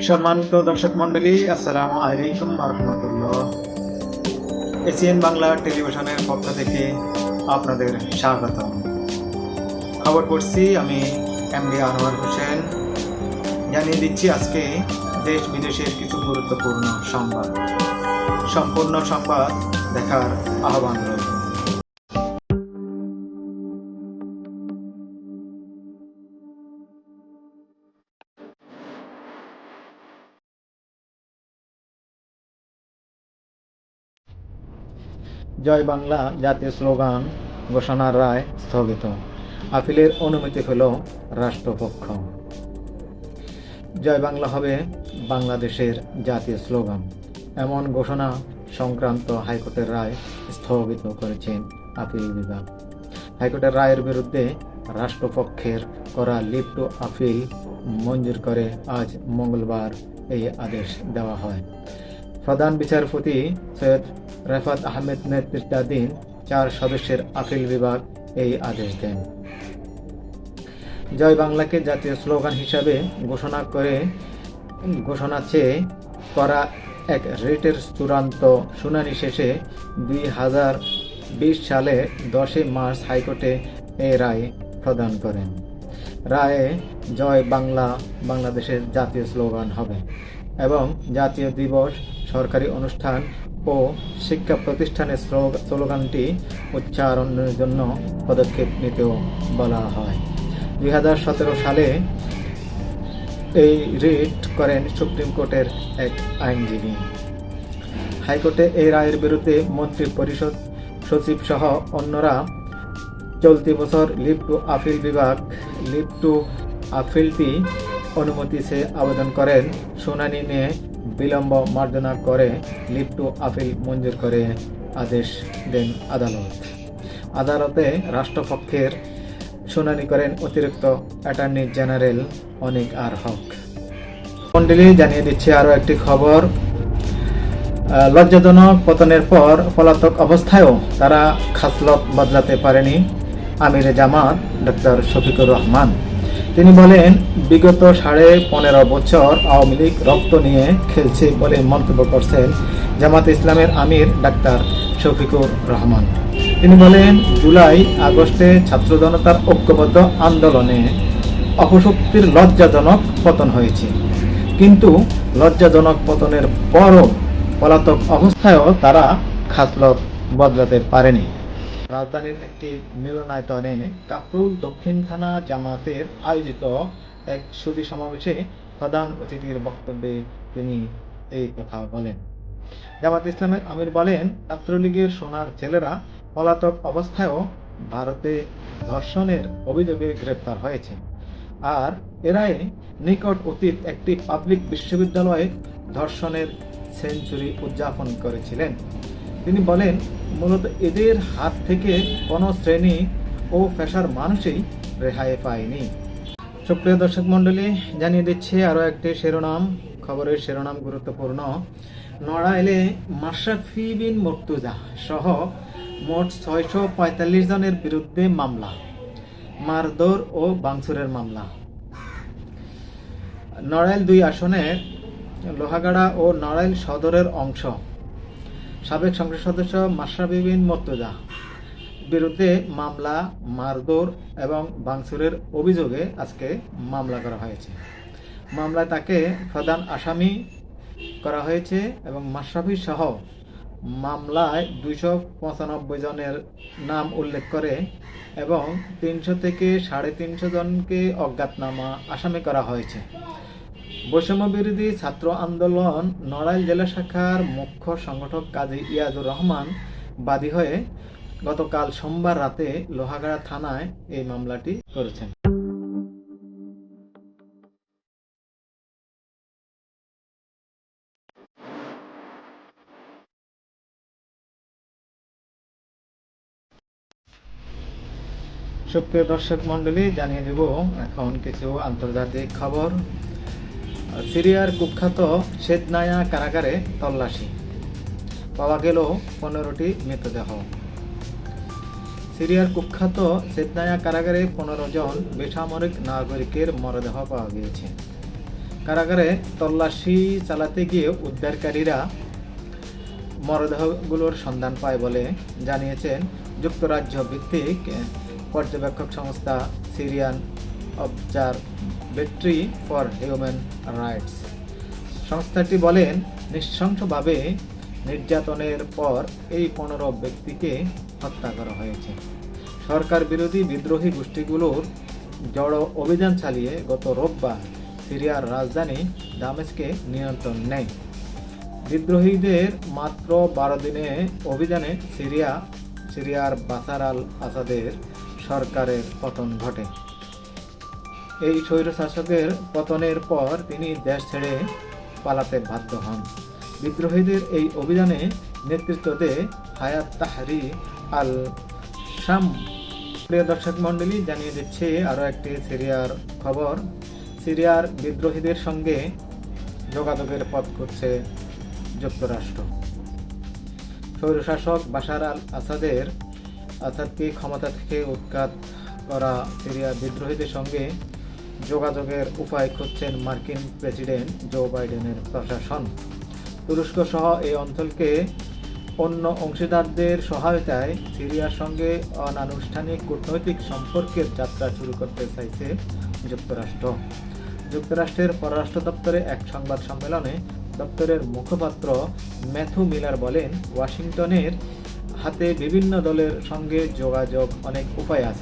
সম্মানিত দর্শক মন্ডলী, আসসালামু আলাইকুম রাহমাতুল্লাহ। এসিএন বাংলা টেলিভিশনের পক্ষ থেকে আপনাদের স্বাগত। খবর পড়ছি আমি এমডি আনোয়ার হোসেন। জানিয়ে দিচ্ছি আজকে দেশ বিদেশের কিছু গুরুত্বপূর্ণ সংবাদ। সম্পূর্ণ সংবাদ দেখার আহ্বান রইল। জয় বাংলা জাতীয় স্লোগান ঘোষণার রায় স্থগিত, আপিলের অনুমতি পেল রাষ্ট্রপক্ষ। জয় বাংলা হবে বাংলাদেশের জাতীয় স্লোগান, এমন ঘোষণা সংক্রান্ত হাইকোর্টের রায় স্থগিত করেছেন আপিল বিভাগ। হাইকোর্টের রায়ের বিরুদ্ধে রাষ্ট্রপক্ষের করা লিভ টু আপিল মঞ্জুর করে আজ মঙ্গলবার এই আদেশ দেওয়া হয়। প্রধান বিচারপতি সৈয়দ রেফাত আহমেদ নেতৃত্বাধীন 4 সদস্যের আপিল বিভাগ এই আদেশ দেন। জয় বাংলাকে জাতীয় স্লোগান হিসাবে ঘোষণা চেয়ে করা এক রিটের চূড়ান্ত শুনানি শেষে 2020 সালে 10 মার্চ হাইকোর্টে এই রায় প্রদান করেন। রায়ে জয় বাংলা বাংলাদেশের জাতীয় স্লোগান হবে এবং জাতীয় দিবস, সরকারি অনুষ্ঠান ও শিক্ষা প্রতিষ্ঠানের স্লোগানটি উচ্চারণের জন্য পদক্ষেপ নিতেও বলা হয়। 2017 সালে এই রিট করেন সুপ্রিম কোর্টের এক আইনজীবী। হাইকোর্টে এই রায়ের বিরুদ্ধে মন্ত্রী পরিষদ সচিব সহ অন্যরা চলতি বছর লিভ টু আপিল বিভাগ লিভ টু আপিলটি অনুমতি চেয়ে আবেদন করেন। শুনানি নিয়ে বিলম্ব মার্জনা করে লিভ টু আপিল মঞ্জুর করে আদেশ দেন আদালত। আদালতে রাষ্ট্রপক্ষের শুনানি করেন অতিরিক্ত অ্যাটর্নি জেনারেল অনিক আর হক। মন্ডলী, জানিয়ে দিচ্ছি আরও একটি খবর। লজ্জাজনক পতনের পর পলাতক অবস্থায়ও তারা খাসলত বদলাতে পারেনি আমির জামাত ডক্টর শফিকুর রহমান। তিনি বলেন, বিগত 15.5 বছর আওয়ামী লীগ রক্ত নিয়ে খেলছে বলে মন্তব্য করছেন জামাত ইসলামের আমির ডাক্তার শফিকুর রহমান। তিনি বলেন, জুলাই আগস্টে ছাত্র জনতার ঐক্যবদ্ধ আন্দোলনে অপশক্তির লজ্জাজনক পতন হয়েছে, কিন্তু লজ্জাজনক পতনের পরও পলাতক অবস্থায়ও তারা খাসলত বদলাতে পারেনি। রাজধানীর একটি মিলনায়তনে কাপ্রুল দক্ষিণ থানা জামাতের আয়োজিত এক সুধী সমাবেশে প্রধান অতিথির বক্তব্যে তিনি এই কথা বলেন। জামাত ইসলামের আমির বলেন, ছাত্রলীগের সোনার ছেলেরা পলাতক অবস্থায়ও ভারতে ধর্ষণের অভিযোগে গ্রেপ্তার হয়েছে, আর এরাই নিকট অতীত একটি পাবলিক বিশ্ববিদ্যালয়ে ধর্ষণের সেঞ্চুরি উদযাপন করেছিলেন। তিনি বলেন, মূলত এদের হাত থেকে কোনো শ্রেণী ও পেশার মানুষই রেহাই পায়নি। সুপ্রিয় দর্শক মণ্ডলী, জানিয়ে দিচ্ছে আরও একটি খবরের শিরোনাম গুরুত্বপূর্ণ। নড়াইলে মাশরাফি বিন মুর্তজা সহ মোট 645 জনের বিরুদ্ধে মামলা, মারধর ও ভাঙচুরের মামলা। নড়াইল 2 আসনের লোহাগাড়া ও নড়াইল সদরের অংশ সাবেক সংসদ সদস্য মাশরাফি বিন মুর্তজা বিরুদ্ধে মামলা, মারধর এবং ভাঙচুরের অভিযোগে আজকে মামলা করা হয়েছে। মামলায় তাকে প্রধান আসামি করা হয়েছে এবং মাশরাফি সহ মামলায় 295 জনের নাম উল্লেখ করে এবং 300 থেকে 350 জনকে অজ্ঞাতনামা আসামি করা হয়েছে। বৈষম্য বিরোধী ছাত্র আন্দোলন নড়াইল জেলা শাখার মুখ্য সংগঠক কাজী ইয়াজুর রহমান বাদী হয়ে গতকাল সোমবার রাতে লোহাগাড়া থানায় এই মামলাটি করেছেন। সুপ্রিয় দর্শক মণ্ডলী, জানিয়ে দেব এখন কিছু আন্তর্জাতিক খবর। সিরিয়ার কুখ্যাত সেদনায়া কারাগারে তল্লাশি, পাওয়া গেল 15টি মৃতদেহ। সিরিয়ার কুখ্যাত সেদনায়া কারাগারে 15 জন বেসামরিক নাগরিকের মরদেহ পাওয়া গিয়েছে। কারাগারে তল্লাশি চালাতে গিয়ে উদ্ধারকারীরা মরদেহগুলোর সন্ধান পায় বলে জানিয়েছেন যুক্তরাজ্য ভিত্তিক পর্যবেক্ষক সংস্থা Syrian observatory for human rights. সংস্থাটি বলেন, নৃশংসভাবে নির্যাতনের পর এই 15 ব্যক্তিকে হত্যা করা হয়েছে। সরকার বিরোধী বিদ্রোহী গোষ্ঠীগুলোর জড়ো অভিযান চালিয়ে গত রোববার সিরিয়ার রাজধানী দামেস্কে নিয়ন্ত্রণ নেয়। বিদ্রোহীদের মাত্র 12 দিনে অভিযানে সিরিয়ার বাশার আল আসাদের সরকারের পতন ঘটে। এই স্বৈরশাসকের পতনের পর তিনি দেশ ছেড়ে পালাতে বাধ্য হন। বিদ্রোহীদের এই অভিযানে নেতৃত্ব দেয় হায়াত তাহরির আল শাম। প্রিয় দর্শক মণ্ডলী, জানিয়ে দিচ্ছে আরও একটি সিরিয়ার খবর। সিরিয়ার বিদ্রোহীদের সঙ্গে যোগাযোগের পথ খুঁজছে যুক্তরাষ্ট্র। স্বৈরশাসক বাশার আল আসাদকে ক্ষমতা থেকে উৎখাত করা সিরিয়ার বিদ্রোহীদের সঙ্গে যোগাযোগের উপায় খুঁজছেন মার্কিন প্রেসিডেন্ট জো বাইডেনের প্রশাসন। তুরস্ক সহ এই অঞ্চলকে অন্য অংশীদারদের সহায়তায় সিরিয়ার সঙ্গে অনানুষ্ঠানিক কূটনৈতিক সম্পর্কের যাত্রা শুরু করতে চাইছে যুক্তরাষ্ট্র। যুক্তরাষ্ট্রের পররাষ্ট্র দপ্তরে এক সংবাদ সম্মেলনে দপ্তরের মুখপাত্র ম্যাথু মিলার বলেন, ওয়াশিংটনের হাতে বিভিন্ন দলের সঙ্গে যোগাযোগ অনেক উপায় আছে।